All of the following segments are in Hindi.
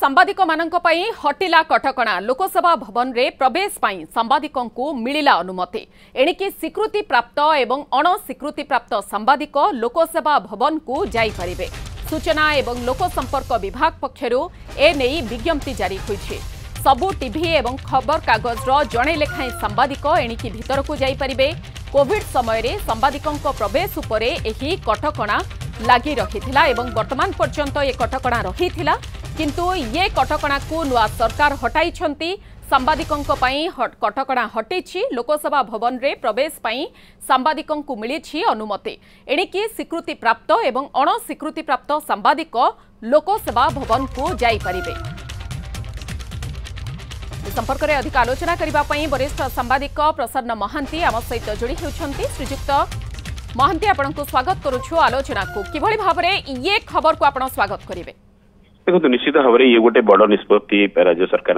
सांबादिक मानक पई हटिला कटकणा लोकसभा भवन रे प्रवेश पई सांबादिकों को मिलिला अनुमति एणिकी स्वीकृति प्राप्त एवं अण स्वीकृति प्राप्त सांबादिक लोकसभा भवन को जाई परिबे। सूचना एवं लोक संपर्क विभाग पक्षरु ए नेई विज्ञप्ति जारी होईछि। सबु टीवी एवं खबर कागज रो जणे लेखाई सांबादिक एणिकी भीतर को जाई परिबे। कोविड समय रे सांबादिकों प्रवेश उपरे एही कटकणा लागी रहिथिला एवं वर्तमान पर्यंत ये कटकणा रहिथिला, किंतु ये कटकणा को नुआ सरकार हटाई छंती। सांबादिकों पई कटकणा हटिछि। लोकसभा भवन रे प्रवेश पई सांबादिकों को मिलिछि अनुमति एणिकी स्वीकृति प्राप्त एवं अण स्वीकृति प्राप्त सांबादिक लोकसभा भवन को जाई परिबे। संपर्क में अधिक आलोचना करने वरिष्ठ सांबादिक प्रसन्न महांती आम सहित जोड़ी होती। श्रीजुक्त महांती आपण को स्वागत करुछु आलोचना को किभली भाव में ये खबर को आपण स्वागत करेंगे? देखो निश्चित भाव में ये गोटे बड़ निष्पत्ति राज्य सरकार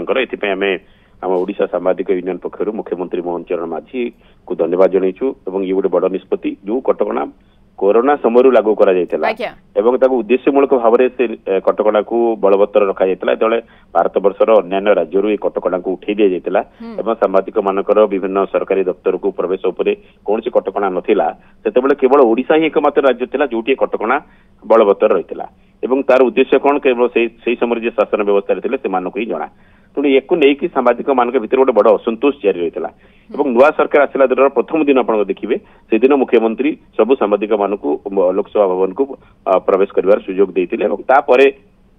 आम ओडिशा सांबादिक यूनियन पक्ष मुख्यमंत्री मोहन चरण माझी को धन्यवाद जनइछु। ये गोटे बड़ निष्पत्ति जो कटकणा कोरोना समय लागू करा जायतिला एवं ताको उद्देश्यमूलक भाव में से कटकणा को बलवत्तर रखा जायतिला। जेतले भारत वर्षर अन्य राज्यरू ये कटकणा को उठे दिया जायतिला एवं सांबादिक मानकर विभिन्न सरकारी दफ्तर को प्रवेश उपरे कौन कटकणा नथिला। सेतेबेले केवल ओडिशा ही एकमात्र राज्य थिला जोटी कटकणा बलवत्तर रहितिला एवं तार उद्देश्य कौन केवल से समय जो शासन व्यवस्था थे से ही जना। तेणु एक नहीं सांबादिक मान भर गोटे बड़ असंतोष जारी रही है। नुआ सरकार आसला दिन प्रथम दिन आप देखिए से दिन मुख्यमंत्री सबू सांबादिक मान लोकसभा भवन को प्रवेश कर सुजोग देते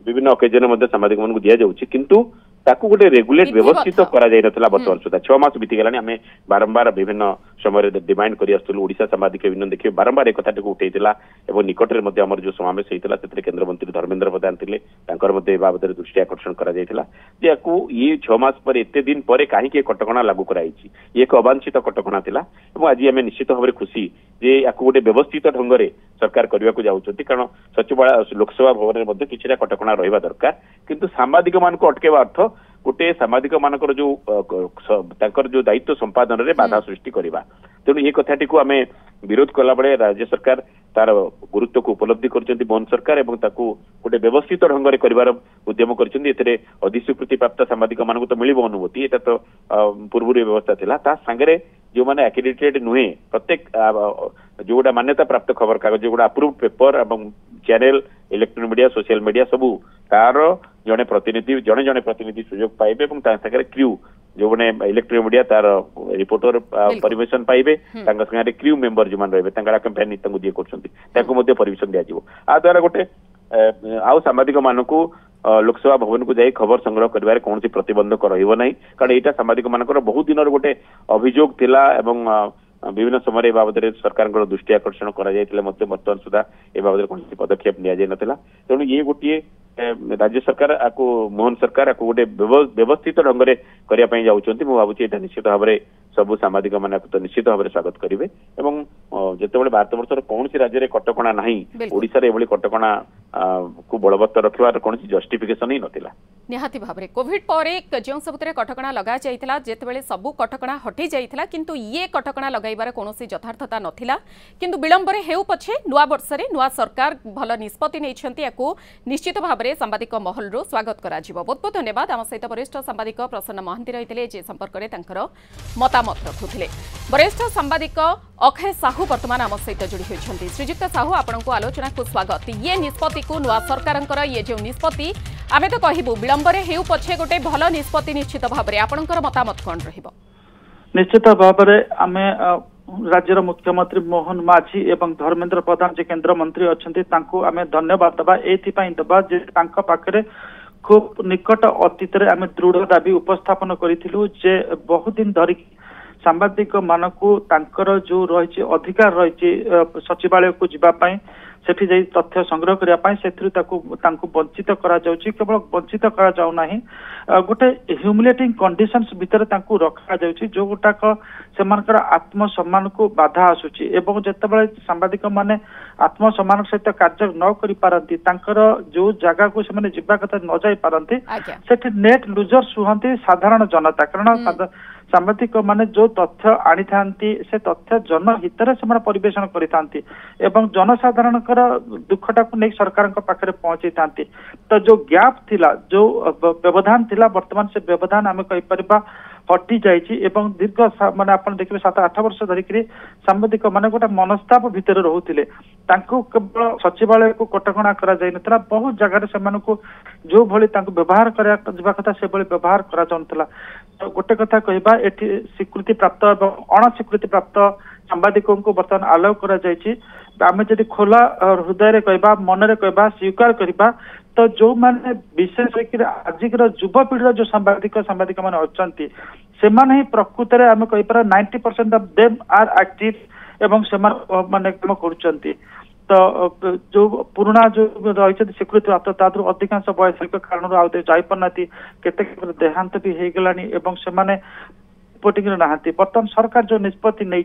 विभिन्न अकेजन सांबादिक मान दि जाऊँगी किंतु ताकू गोटे रेगुलेट व्यवस्थित करा जाय नथला। वर्तमान सुधा 6 मास बीती गलानी आमे बारंबार विभिन्न समय डिमांड करी आस्तुलु। ओडिशा सांबादिक यूनियन देखिए बारंबार एक कथाटी उठेइतिला एवं निकटरे मध्ये हमर जो समावेश हेइतिला सेतरे केंद्र मंत्री धर्मेंद्र प्रधान थिले तांकर मध्ये बाबदरे दृष्टि आकर्षण करा जायतिला जे याकू ये 6 मास पर एते दिन परे काहे के कटकणा लागू कराइछि। एक अवांछित कटकणा थिला एवं आज आमे निश्चित भाव में खुशी जे याकू गोटे व्यवस्थित ढंग रे सरकार करबा को जाउछथि। कारण सचिवालय लोकसभा भवन रे मध्ये किछिरा कटकणा रहिबा दरकार किंतु सांबादिक मान को अटकेबा अर्थ गोटे सांबादिक मानकर जो दायित्व संपादन रे बाधा सृष्टि करवा। तेणु ये कथाटी को आमे विरोध कला बेले राज्य सरकार तार गुरुत्व को उपलब्धि करछन्ती मोहन सरकार एवं ताकू गोटे व्यवस्थित ढंग रे करिवार उद्यम करछन्ती। एतरे अधिस्वीकृति प्राप्त सांबादिक मानकु तो मिलिबो अनुमति एटा तो पूर्व व्यवस्था थिला। ता संगे जो माने एक्रेडिटेड नुहे प्रत्येक जोटा मान्यता प्राप्त खबर कागज जोटा अप्रूव्ड पेपर एवं channel electronic media social media सबू तार जड़े प्रतिनिधि सुजोग पाइबे एवं तांगे क्रू जो मैंने इलेक्ट्रोनिक मीडिया तार रिपोर्टर परमिशन पाइबे संगे क्रू मेंबर जो मान रहे कंपनी दिए कर परमिशन दिज्व। आ द्वारा गोटे आउ सांबादिक मानक लोकसभा भवन को जाई खबर संग्रह करिवारे कौन प्रतिबंधक रहिबो नहीं। कारण यहाँ सांबादिक मानकर बहुत दिन गोटे अभियोग थिला एवं विभिन्न समय बाबद सरकार दृष्टि आकर्षण कर सुधा ए बाबद कौन पदक्षेप निया। तेणु ये गोटे राज्य सरकार आपको मोहन सरकार आपको गोटे व्यवस्थित ढंग से करने जाऊँगी। मुझे भावुँ यहाँ निश्चित भाव में सबू सांबादिक मैंने तो निश्चित भाव में स्वागत करेंगे। जिते भारत वर्ष कौन राज्य में कटकणा ना ओडिशा रे एभली कटकणा को बलवत्तर रखिबार कौन जस्टिफिकेशन ही नथिला। निहाती भाव में कोविड पर जो सबुतरे कटकणा लगा जाइतिला जेतेबेले सबु कटकणा हटि जाइतिला किंतु ये कटकणा लगाइबार कोनोसी यथार्थता नथिला। किंतु विलंबरे हेउ पछे नुआ वर्षरे नुआ सरकार भल निष्पत्ति नैछंती याकू निश्चित भाव में सांबादिक महल रो स्वागत करा जिवो। बहुत बहुत धन्यवाद। आम सहित वरिष्ठ सांबादिक प्रसन्न महांती रहितिले जे संपर्क में तांकर मतामत रखुथिले। वरिष्ठ सांबादिक अक्षय साहू वर्तमान आम सहित जोड़ी होइछंती। श्रीजुक्त साहू आपनको आलोचना को स्वागत। ये निष्पत्ति को नुआ सरकारंकर ये जो निष्पत्ति आमे तो कहिबु विलंबरे हेउ पछे गोटे भल निष्पत्ति निश्चित भाव में आपनकर मतामत कोन रहिबो? निश्चित भाव में आमे राज्यर मुख्यमंत्री मोहन माझी एवं धर्मेंद्र प्रधान जे केंद्र मंत्री अच्छे आमे धन्यवाद दबा एथिपाई दबा जे तांका पाखरे खूब निकट अतीत आमे दृढ़ दाबी उपस्थापन करिथिलु जे बहुत दिन धरी सांबादिक मानकु तांकर जो रही अधिकार रही सचिवालय को जीवाई सेठी जाई तथ्य संग्रह करिया पाई सेथि तांकु वंचित करा जाउची। केवल वंचित करा जाउ नाही गोटे ह्यूमिलेटिंग कंडीशंस भितर तांकु रखा जाउची जो गोटाक सेमानकर आत्मसम्मान को बाधा आसुची एवं जेतेबेले सांबादिक माने आत्मसम्मान सहित कार्य न करि पारंती तांकर जो जगह को से माने जिबा कथा न जाई पारंती सेठी नेट लूजर्स हुहंती साधारण जनता। कारण ସାମ୍ବାଦିକ ମାନେ ଯୋଉ ତଥ୍ୟ ଆଣିଥାନ୍ତି ସେ ତଥ୍ୟ ଜନହିତରେ ସେମାନେ ପରିବେଷଣ କରିଥାନ୍ତି ଏବଂ ଜନସାଧାରଣଙ୍କର ଦୁଃଖଟାକୁ ନେଇ ସରକାରଙ୍କ ପାଖରେ ପହଞ୍ଚେଇଥାନ୍ତି। ତ ଯୋଉ ଗ୍ୟାପ୍ ଥିଲା ଯୋଉ ବ୍ୟବଧାନ ଥିଲା ବର୍ତ୍ତମାନ ସେ ବ୍ୟବଧାନ ଆମେ କହିପାରିବା हटि जाइए एवं दीर्घ माने आप देखिए 7-8 वर्ष धरिकी सांबादिक मैंने गोटे मनस्ताप भितर रोते केवल सचिवालय को कटकणा करा जाय नथला बहुत जगह से जो भली व्यवहार करा कथा से व्यवहार करा जाउनथला। तो गोटे कथा कहबा एठी स्वीकृति प्राप्त एवं अणस्वीकृति प्राप्त सांबादिकों को बर्तमान आलाउ करा जायछि। आमे जदि खोला हृदय कहबा मन रे कहबा स्वीकार करबा तो जो माने विशेष आजिकर युवपीढ़ी जो सांबादिक माने अछंती से माने ही प्रकृत रे आमे कहि पारा 90% ऑफ देम आर एक्टिव एवं से माने काम करूचंती। तो जो पुराना जो रही स्वीकृति प्राप्त तादर अधिकांश वैश्विक कारण आउ जाई पारनाती केते देहांत भी हे गलानी एवं से माने रिपोर्टिंग नहांती। बर्तमान सरकार जो निष्पत्ति नहीं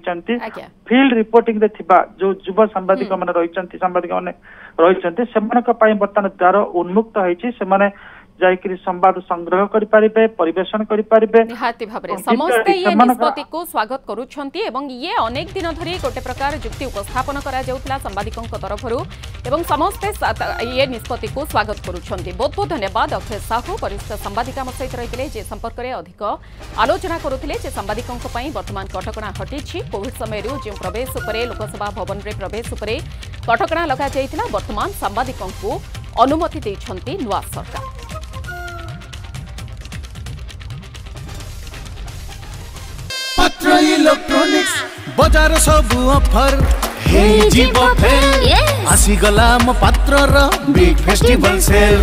फील्ड रिपोर्टिंग रे थिबा जो युवा सांबादिक माने रही सांबादिक माने रही बर्तमान द्वार उन्मुक्त होईछि सेमाने जायकरी संवाद संग्रह करि पारिबे परिवेषण करि पारिबे। निहाती भाबरे समस्त ये निष्पत्ति को स्वागत करूछंती एवं ये अनेक दिन धरि गोटे प्रकार युक्ति उपस्थापन करा जाउतला सांबादिकों तरफरु एवं समस्त ये निष्पत्ति को स्वागत करूछंती। बहुत बहुत धन्यवाद अक्षय साहू वरिष्ठ सांबादिक आम सहित रहितले जे संपर्क रे अधिक आलोचना करुथिले जे सांबादिकों पई वर्तमान कटकणा हटिछि। कोविड समय रो जे प्रवेश उपरे लोकसभा भवन रे प्रवेश उपरे कटकणा लगा जाइतिला वर्तमान सांबादिकों को अनुमति दैछंती नुआ सरकार। पत्र इलेक्ट्रॉनिक्स बजार सबु ऑफर हे जीव फेल आसी गला म पात्र र बिग फेस्टिवल सेल।